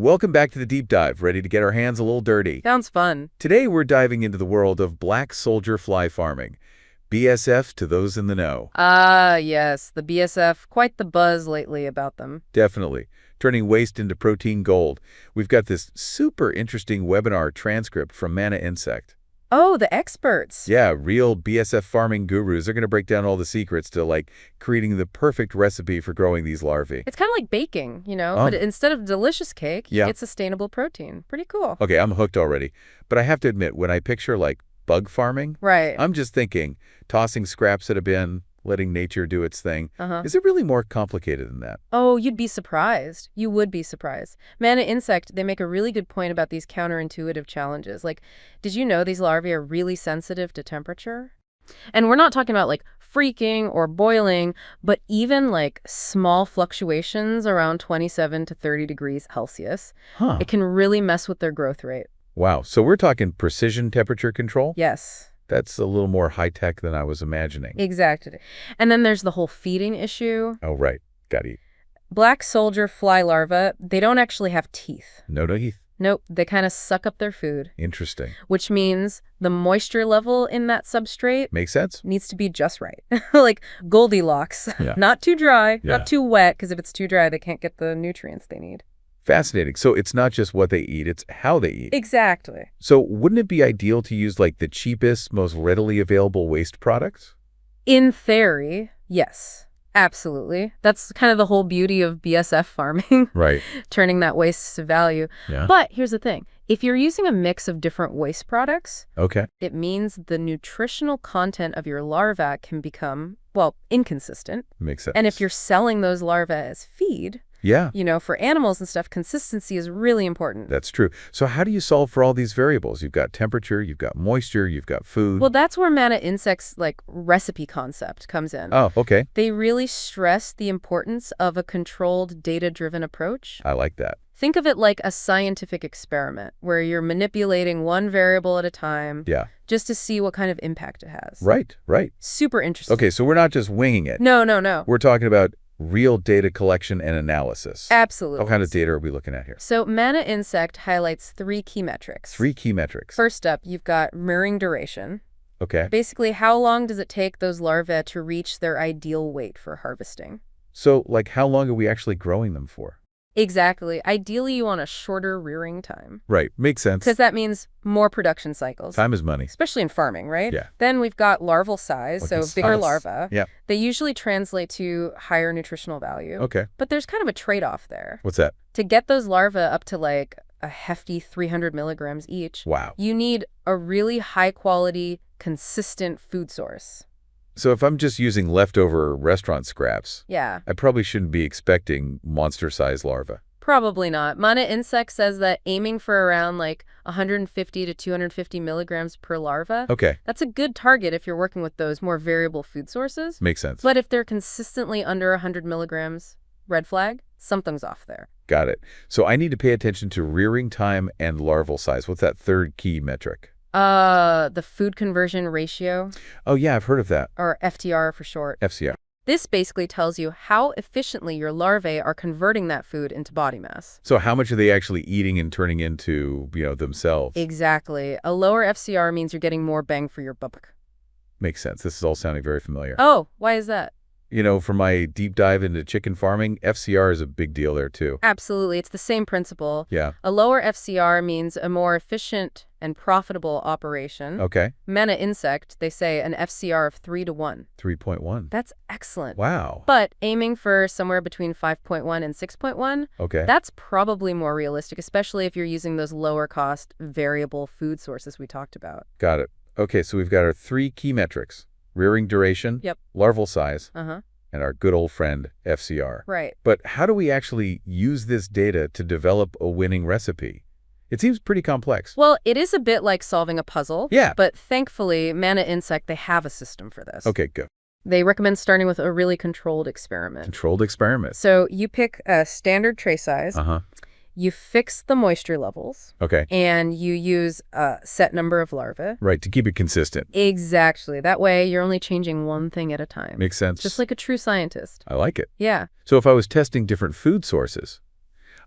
Welcome back to the Deep Dive, ready to get our hands a little dirty. Sounds fun. Today we're diving into the world of black soldier fly farming. BSF to those in the know. Ah, yes, the BSF. Quite the buzz lately about them. Definitely. Turning waste into protein gold. We've got this super interesting webinar transcript from Mana Insect. Oh, the experts. Yeah, real BSF farming gurus. They're going to break down all the secrets to, creating the perfect recipe for growing these larvae. It's kind of like baking, but instead of delicious cake, you get sustainable protein. Pretty cool. Okay, I'm hooked already. But I have to admit, when I picture, bug farming, right, I'm just thinking, tossing scraps at a bin, letting nature do its thing. Is it really more complicated than that? Oh, you'd be surprised. You would be surprised. Mana Insect, they make a really good point about these counterintuitive challenges. Did you know these larvae are really sensitive to temperature? And we're not talking about freaking or boiling, but even small fluctuations around 27 to 30 degrees Celsius. It can really mess with their growth rate. Wow. So we're talking precision temperature control? Yes. That's a little more high-tech than I was imagining. Exactly. And then there's the whole feeding issue. Oh, right. Got it. Black soldier fly larvae, they don't actually have teeth. No teeth? Nope. They kind of suck up their food. Interesting. Which means the moisture level in that substrate makes sense. Needs to be just right. Like Goldilocks. Yeah. Not too dry, not too wet, because if it's too dry, they can't get the nutrients they need. Fascinating. So it's not just what they eat, it's how they eat. Exactly. So wouldn't it be ideal to use the cheapest, most readily available waste products? In theory, yes. Absolutely. That's kind of the whole beauty of BSF farming. Right. Turning that waste to value. Yeah. But here's the thing. If you're using a mix of different waste products, okay, it means the nutritional content of your larvae can become, inconsistent. Makes sense. And if you're selling those larvae as feed, for animals and stuff, consistency is really important. That's true. So how do you solve for all these variables? You've got temperature, you've got moisture, you've got food. Well, that's where Mana Insect's recipe concept comes in. Oh, okay. They really stress the importance of a controlled, data-driven approach. I like that. Think of it like a scientific experiment where you're manipulating one variable at a time just to see what kind of impact it has. Right. Super interesting. Okay, so we're not just winging it. No. We're talking about real data collection and analysis. Absolutely. What kind of data are we looking at here? So Mana Insect highlights 3 key metrics. 3 key metrics. First up, you've got rearing duration. Okay. Basically, how long does it take those larvae to reach their ideal weight for harvesting? So, how long are we actually growing them for? Exactly. Ideally, you want a shorter rearing time. Right. Makes sense. Because that means more production cycles. Time is money. Especially in farming, right? Yeah. Then we've got larval size, so bigger larvae. Yeah. They usually translate to higher nutritional value. Okay. But there's kind of a trade-off there. What's that? To get those larvae up to a hefty 300 milligrams each, wow, you need a really high-quality, consistent food source. So if I'm just using leftover restaurant scraps, I probably shouldn't be expecting monster-sized larvae. Probably not. Mana Insect says that aiming for around 150 to 250 milligrams per larva. Okay. That's a good target if you're working with those more variable food sources. Makes sense. But if they're consistently under 100 milligrams, red flag, something's off there. Got it. So I need to pay attention to rearing time and larval size. What's that third key metric? The food conversion ratio. Oh, yeah, I've heard of that. Or FTR for short. FCR. This basically tells you how efficiently your larvae are converting that food into body mass. So how much are they actually eating and turning into, themselves? Exactly. A lower FCR means you're getting more bang for your buck. Makes sense. This is all sounding very familiar. Oh, why is that? For my deep dive into chicken farming, FCR is a big deal there, too. Absolutely. It's the same principle. Yeah. A lower FCR means a more efficient and profitable operation. Okay. Mana Insect, they say an FCR of 3 to 1. 3.1. That's excellent. Wow. But aiming for somewhere between 5.1 and 6.1, that's probably more realistic, especially if you're using those lower-cost variable food sources we talked about. Got it. Okay, so we've got our 3 key metrics. Rearing duration, larval size, and our good old friend, FCR. Right. But how do we actually use this data to develop a winning recipe? It seems pretty complex. Well, it is a bit like solving a puzzle. Yeah. But thankfully, Mana Insect, they have a system for this. Okay, go. They recommend starting with a really controlled experiment. Controlled experiment. So you pick a standard tray size. You fix the moisture levels. Okay. And you use a set number of larvae. Right, to keep it consistent. Exactly. That way, you're only changing one thing at a time. Makes sense. Just like a true scientist. I like it. Yeah. So if I was testing different food sources,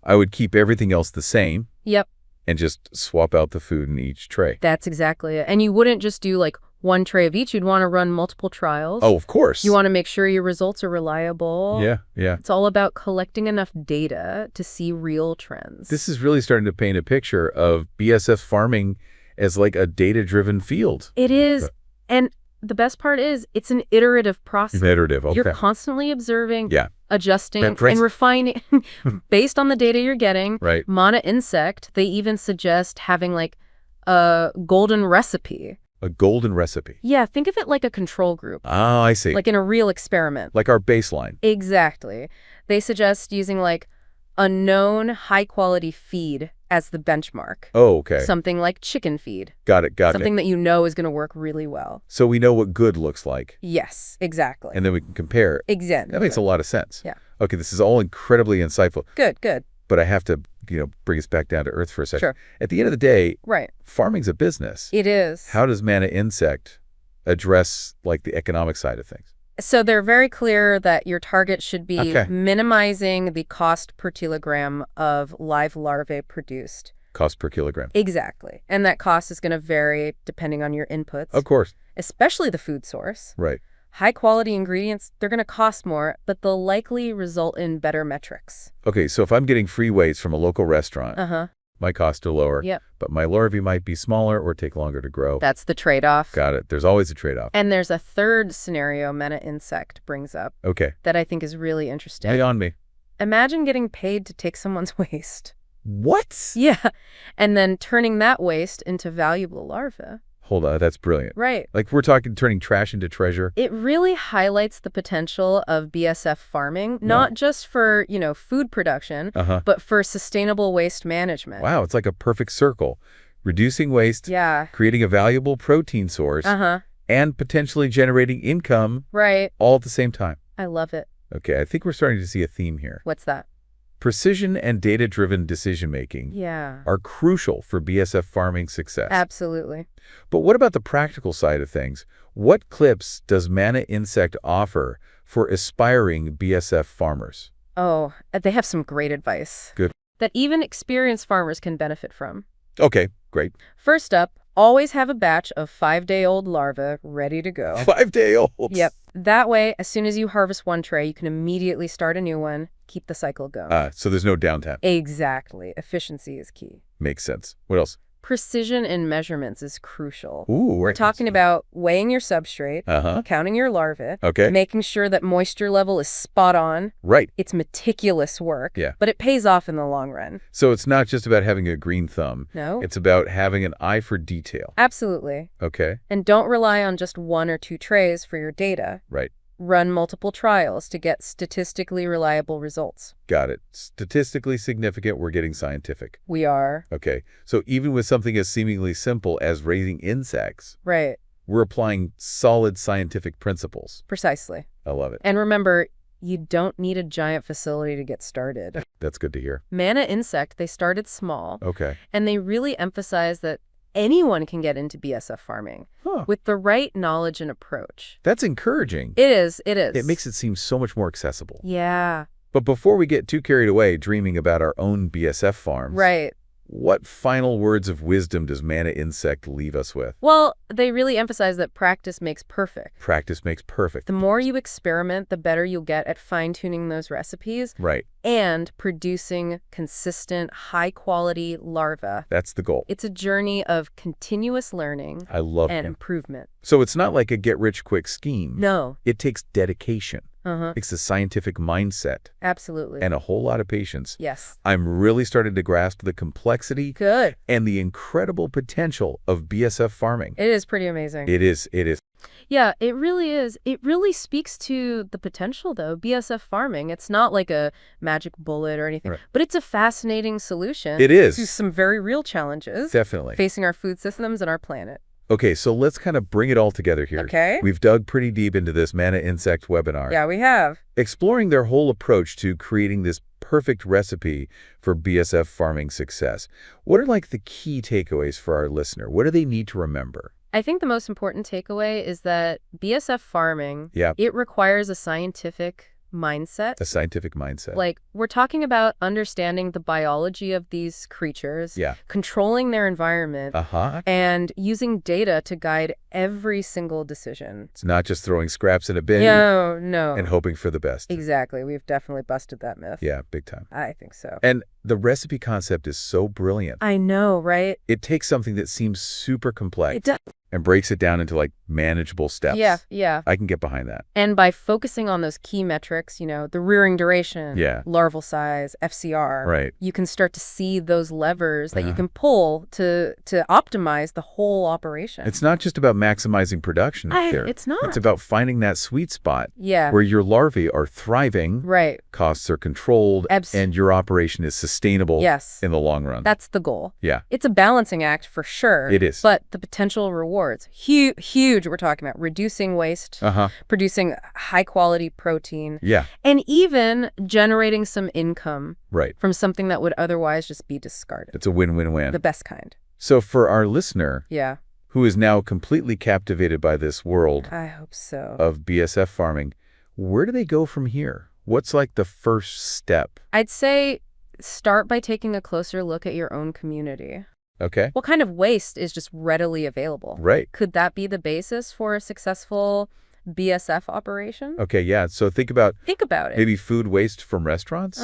I would keep everything else the same. Yep. And just swap out the food in each tray. That's exactly it. And you wouldn't just do like one tray of each. You'd want to run multiple trials. Oh, of course. You want to make sure your results are reliable. Yeah, yeah. It's all about collecting enough data to see real trends. This is really starting to paint a picture of BSF farming as like a data-driven field. It is. And the best part is it's an iterative process. Iterative, okay. You're constantly observing, adjusting, Right. and refining based on the data you're getting. Right. Mana Insect, they even suggest having like a golden recipe. A golden recipe. Yeah, think of it like a control group. Oh, I see. Like in a real experiment. Like our baseline. Exactly. They suggest using like a known high-quality feed as the benchmark. Oh, okay. Something like chicken feed. Got it. Something that you know is going to work really well. So we know what good looks like. Yes, exactly. And then we can compare. Exactly. That makes a lot of sense. Yeah. Okay, this is all incredibly insightful. Good, good. But I have to, bring us back down to earth for a second. Sure. At the end of the day, Right. farming's a business. It is. How does Mana Insect address like the economic side of things? So they're very clear that your target should be Okay. minimizing the cost per kilogram of live larvae produced. Cost per kilogram. Exactly. And that cost is going to vary depending on your inputs, Of course. especially the food source. Right. High-quality ingredients, they're going to cost more, but they'll likely result in better metrics. Okay, so if I'm getting free waste from a local restaurant, Uh-huh. my costs are lower, Yep. but my larvae might be smaller or take longer to grow. That's the trade-off. Got it. There's always a trade-off. And there's a third scenario Mana Insect brings up Okay. that I think is really interesting. Lay on me. Imagine getting paid to take someone's waste. What? Yeah. And then turning that waste into valuable larvae. Hold on, that's brilliant. Right. Like we're talking turning trash into treasure. It really highlights the potential of BSF farming, not just for, food production, Uh-huh. but for sustainable waste management. Wow, it's like a perfect circle. Reducing waste, Yeah. creating a valuable protein source, Uh-huh. and potentially generating income Right. all at the same time. I love it. Okay, I think we're starting to see a theme here. What's that? Precision and data-driven decision-making Yeah. are crucial for BSF farming success. Absolutely. But what about the practical side of things? What clips does Mana Insect offer for aspiring BSF farmers? Oh, they have some great advice. Good. That even experienced farmers can benefit from. Okay, great. First up, always have a batch of 5-day-old larvae ready to go. 5-day-olds. Yep. That way, as soon as you harvest one tray, you can immediately start a new one, keep the cycle going. So there's no downtime. Exactly. Efficiency is key. Makes sense. What else? Precision in measurements is crucial. Ooh, We're talking about weighing your substrate, Uh-huh. counting your larvae, Okay. making sure that moisture level is spot on. Right. It's meticulous work, Yeah. but it pays off in the long run. So it's not just about having a green thumb. No? It's about having an eye for detail. Absolutely. Okay. And don't rely on just 1 or 2 trays for your data. Right. Run multiple trials to get statistically reliable results. Got it. Statistically significant, we're getting scientific. We are. Okay. So even with something as seemingly simple as raising insects, Right. we're applying solid scientific principles. Precisely. I love it. And remember, you don't need a giant facility to get started. That's good to hear. Mana Insect, they started small, Okay. and they really emphasize that anyone can get into BSF farming Huh. with the right knowledge and approach. That's encouraging. It is. It is. It makes it seem so much more accessible. Yeah. But before we get too carried away dreaming about our own BSF farms, Right. what final words of wisdom does Mana Insect leave us with? Well, they really emphasize that practice makes perfect. Practice makes perfect. The more you experiment, the better you'll get at fine-tuning those recipes Right. and producing consistent, high-quality larvae. That's the goal. It's a journey of continuous learning I love and it. improvement. So it's not like a get-rich-quick scheme. No. It takes dedication. Uh-huh. It takes a scientific mindset Absolutely. and a whole lot of patience. Yes. I'm really starting to grasp the complexity Good. and the incredible potential of BSF farming. It is pretty amazing. It is. Yeah, it really is. It really speaks to the potential, though, BSF farming. It's not like a magic bullet or anything, Right. but it's a fascinating solution It is. to some very real challenges Definitely. facing our food systems and our planet. Okay, so let's kind of bring it all together here. Okay. We've dug pretty deep into this Mana Insect webinar. Yeah, we have. Exploring their whole approach to creating this perfect recipe for BSF farming success. What are like the key takeaways for our listener? What do they need to remember? I think the most important takeaway is that BSF farming, Yeah. it requires a scientific, mindset. A scientific mindset. Like, we're talking about understanding the biology of these creatures, Yeah. controlling their environment, Uh-huh. and using data to guide every single decision. It's not just throwing scraps in a bin No. and hoping for the best. Exactly. We've definitely busted that myth. Yeah, big time. I think so. And the recipe concept is so brilliant. I know, right? It takes something that seems super complex It does. and breaks it down into like manageable steps. Yeah. I can get behind that. And by focusing on those key metrics, the rearing duration, Yeah. larval size, FCR, Right. you can start to see those levers that you can pull to optimize the whole operation. It's not just about maximizing production here. It's not. It's about finding that sweet spot Yeah. where your larvae are thriving, Right. costs are controlled, and your operation is sustainable Yes. in the long run. That's the goal. Yeah. It's a balancing act for sure. It is. But the potential rewards, huge. We're talking about reducing waste, producing high-quality protein, Yeah. and even generating some income Right. from something that would otherwise just be discarded. It's a win-win-win. The best kind. So for our listener, Yeah. who is now completely captivated by this world I hope so. of BSF farming, where do they go from here? What's like the first step? I'd say start by taking a closer look at your own community. Okay. What kind of waste is just readily available? Right. Could that be the basis for a successful BSF operation? Okay, yeah. So think about Think about it. maybe food waste from restaurants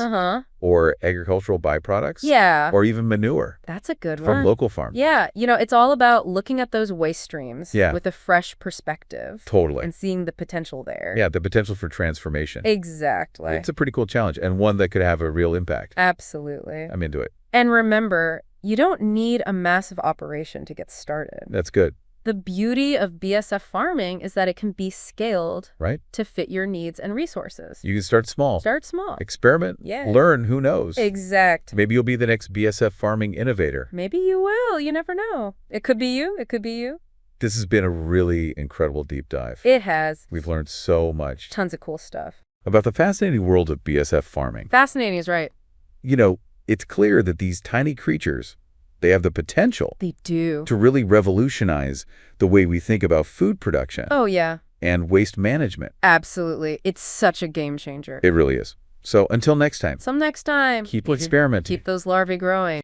or agricultural byproducts. Yeah. Or even manure That's a good from one. local farms. Yeah. It's all about looking at those waste streams Yeah. with a fresh perspective. Totally. And seeing the potential there. Yeah, the potential for transformation. Exactly. It's a pretty cool challenge and one that could have a real impact. Absolutely. I'm into it. And remember, you don't need a massive operation to get started. That's good. The beauty of BSF farming is that it can be scaled Right? to fit your needs and resources. You can start small. Start small. Experiment. Yeah. Learn. Who knows? Exact. Maybe you'll be the next BSF farming innovator. Maybe you will. You never know. It could be you. It could be you. This has been a really incredible deep dive. It has. We've learned so much Tons of cool stuff. about the fascinating world of BSF farming. Fascinating is right. It's clear that these tiny creatures, they have the potential They do. to really revolutionize the way we think about food production Oh, yeah. and waste management. Absolutely. It's such a game changer. It really is. So until next time, Some next time. keep experimenting. Keep those larvae growing.